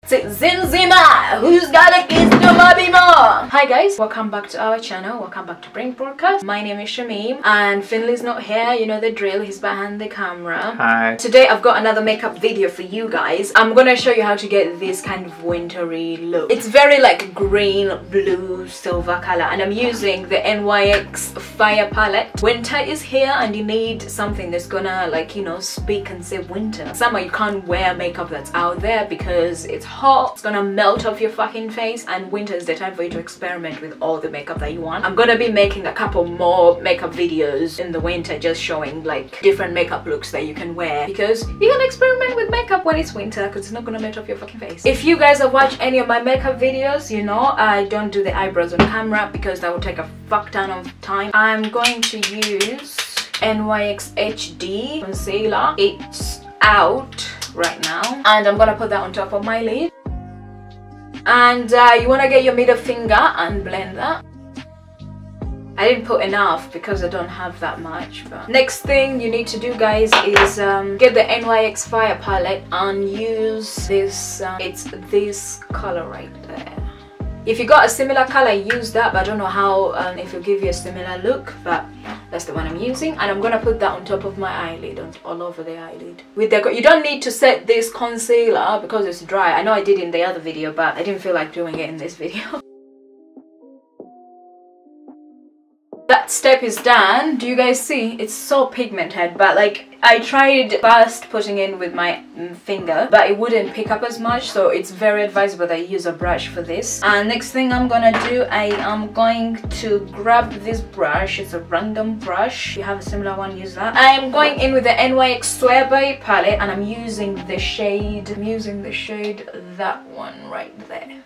Zinzima, who's got a kiss to Bobby more? Hi guys, welcome back to our channel. Welcome back to Brain Broadcast. My name is Shamim and Finley's not here. You know the drill, he's behind the camera. Hi. Today I've got another makeup video for you guys. I'm gonna show you how to get this kind of wintry look. It's very like green, blue, silver color, and I'm using the NYX Fire palette. Winter is here and you need something that's gonna, like, you know, speak and say winter. Summer you can't wear makeup that's out there because it's hot, it's gonna melt off your fucking face, and winter is the time for you to experiment with all the makeup that you want. I'm gonna be making a couple more makeup videos in the winter, just showing like different makeup looks that you can wear, because you can experiment with makeup when it's winter because it's not gonna melt off your fucking face. If you guys have watched any of my makeup videos, you know I don't do the eyebrows on camera because that would take a fuck ton of time. I'm going to use NYX HD concealer. It's out right now and I'm gonna put that on top of my lid, and you want to get your middle finger and blend that. I didn't put enough because I don't have that much. But next thing you need to do, guys, is get the NYX Fire palette and use this. It's this color right there. If you got a similar color, use that, but I don't know how if it'll give you a similar look, but that's the one I'm using, and I'm gonna put that on top of my eyelid, all over the eyelid. With the, you don't need to set this concealer because it's dry. I know I did in the other video, but I didn't feel like doing it in this video. That step is done. Do you guys see? It's so pigmented, but like I tried first putting in with my finger, but it wouldn't pick up as much, so it's very advisable that you use a brush for this. And next thing I'm gonna do, I am going to grab this brush. It's a random brush. If you have a similar one, use that. I am going in with the NYX Swearbyit palette, and I'm using the shade, that one right there.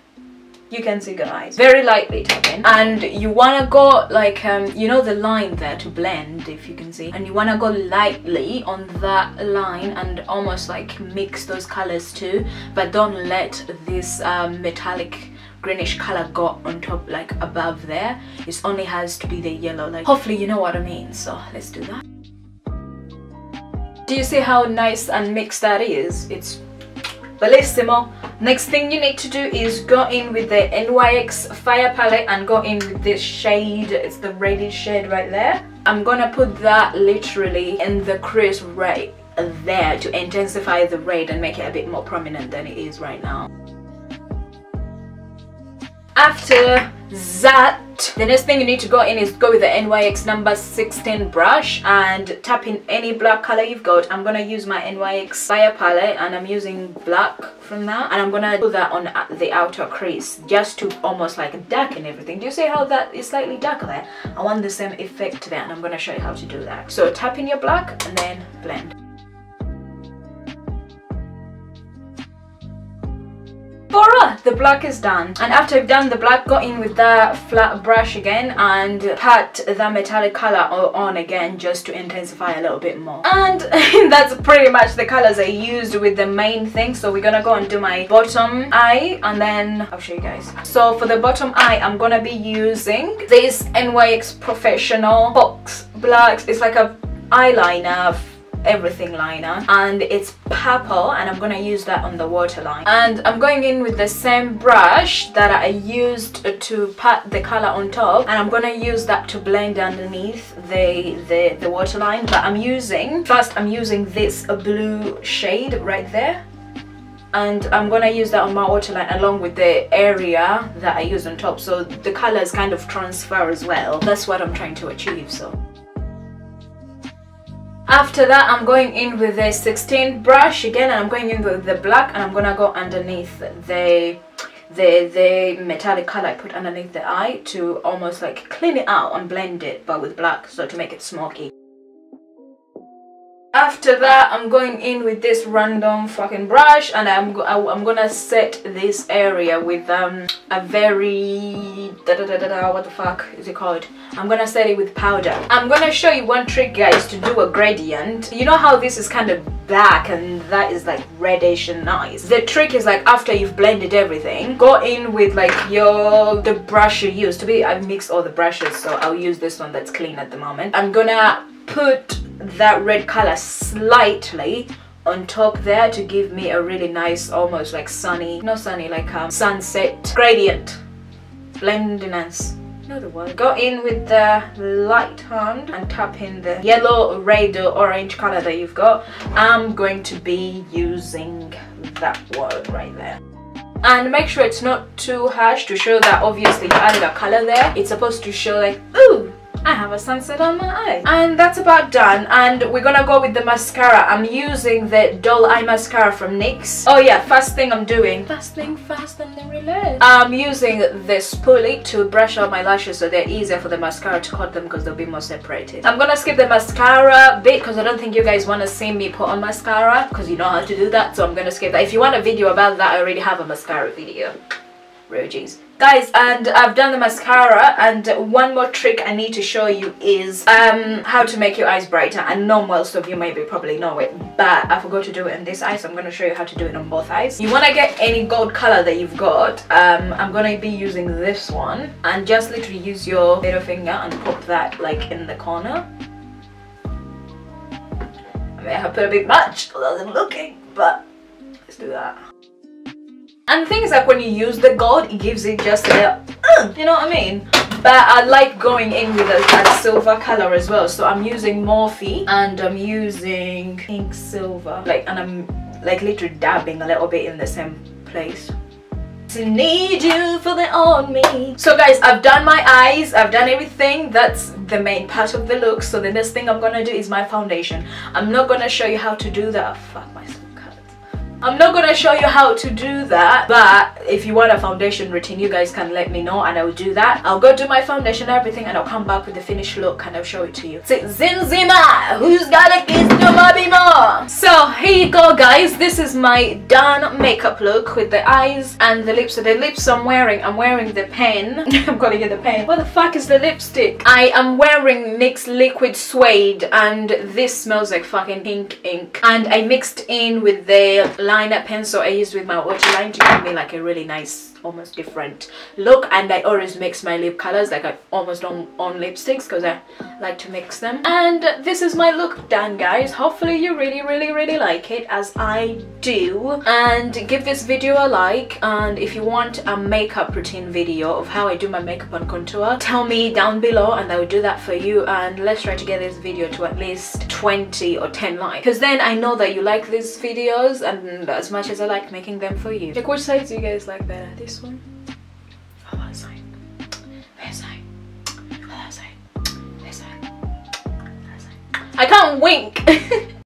You can see, guys, very lightly tapping, and you want to go like you know the line there to blend, if you can see, and you want to go lightly on that line and almost like mix those colors too, but don't let this metallic greenish color go on top, like above there. It only has to be the yellow, like, hopefully you know what I mean. So let's do that. Do you see how nice and mixed that is? It's bellissimo. Next thing you need to do is go in with the NYX Fire palette and go in with this shade. It's the reddish shade right there. I'm gonna put that literally in the crease right there to intensify the red and make it a bit more prominent than it is right now. After that, the next thing you need to go in is go with the NYX number 16 brush and tap in any black color you've got. I'm gonna use my NYX Fire palette and I'm using black from that, and I'm gonna put that on the outer crease just to almost like darken everything. Do you see how that is slightly darker there? I want the same effect there, and I'm gonna show you how to do that. So tap in your black and then blend. Voila! The black is done, and after you've done the black, go in with the flat brush again and pat the metallic color on again just to intensify a little bit more. And that's pretty much the colors I used with the main thing. So we're gonna go and do my bottom eye, and then I'll show you guys. So for the bottom eye, I'm gonna be using this NYX Professional Box Blacks. It's like a eyeliner, everything liner, and it's purple, and I'm gonna use that on the waterline. And I'm going in with the same brush that I used to pat the color on top, and I'm gonna use that to blend underneath the waterline. But I'm using this blue shade right there, and I'm gonna use that on my waterline along with the area that I use on top, so the colors kind of transfer as well. That's what I'm trying to achieve. So after that, I'm going in with the 16 brush again, and I'm going in with the black, and I'm gonna go underneath the metallic color I put underneath the eye to almost like clean it out and blend it, but with black, so to make it smoky. After that, I'm going in with this random fucking brush, and I'm gonna set this area with a very what the fuck is it called? I'm gonna set it with powder. I'm gonna show you one trick, guys, to do a gradient. You know how this is kind of black and that is like reddish and nice? The trick is, like, after you've blended everything, go in with like the brush you use. I've mixed all the brushes, so I'll use this one that's clean at the moment. I'm gonna put that red color slightly on top there to give me a really nice, almost like sunny, not sunny, like sunset gradient, blendiness. The one. Go in with the light hand and tap in the yellow, red or orange color that you've got. I'm going to be using that one right there. And make sure it's not too harsh to show that obviously you added a color there. It's supposed to show like, ooh, I have a sunset on my eye. And that's about done. And we're gonna go with the mascara. I'm using the Doll Eye Mascara from NYX. Oh yeah, first thing I'm doing, fast and then relax. I'm using this spoolie to brush out my lashes so they're easier for the mascara to cut them because they'll be more separated. I'm gonna skip the mascara bit because I don't think you guys want to see me put on mascara because you know how to do that, so I'm gonna skip that. If you want a video about that, I already have a mascara video. Rogies. Guys, and I've done the mascara, and one more trick I need to show you is how to make your eyes brighter. I know most of you maybe probably know it, but I forgot to do it in this eye, so I'm going to show you how to do it on both eyes. You want to get any gold color that you've got. I'm going to be using this one, and just literally use your middle finger and pop that like in the corner. I may have put a bit much because I wasn't looking, but let's do that. And the thing is, like, when you use the gold, it gives it just a little, you know what I mean? But I like going in with a silver color as well. So I'm using Morphe and I'm using pink silver. Like, and I'm like literally dabbing a little bit in the same place. To need you for the on me. So guys, I've done my eyes, I've done everything. That's the main part of the look. So the next thing I'm gonna do is my foundation. I'm not gonna show you how to do that. Fuck myself. I'm not gonna show you how to do that, but if you want a foundation routine, you guys can let me know and I will do that. I'll go do my foundation and everything, and I'll come back with the finished look and I'll show it to you. Zinzima, who's got a kiss to Bobby more? So here you go, guys. This is my done makeup look with the eyes and the lips. So the lips I'm wearing the pen. I'm calling it the pen. What the fuck is the lipstick? I am wearing NYX Liquid Suede, and this smells like fucking pink ink. And I mixed in with the liner pencil I used with my waterline to give me like a really nice, almost different look. And I always mix my lip colors, like I almost don't own lipsticks because I like to mix them. And this is my look done, guys. Hopefully you really like it as I do, and give this video a like. And if you want a makeup routine video of how I do my makeup and contour, tell me down below and I will do that for you. And let's try to get this video to at least 20 or 10 likes, because then I know that you like these videos and as much as I like making them for you. Like, which side do you guys like better? This one? Oh, that side. This side. Oh, that side. This side. That side. I can't wink.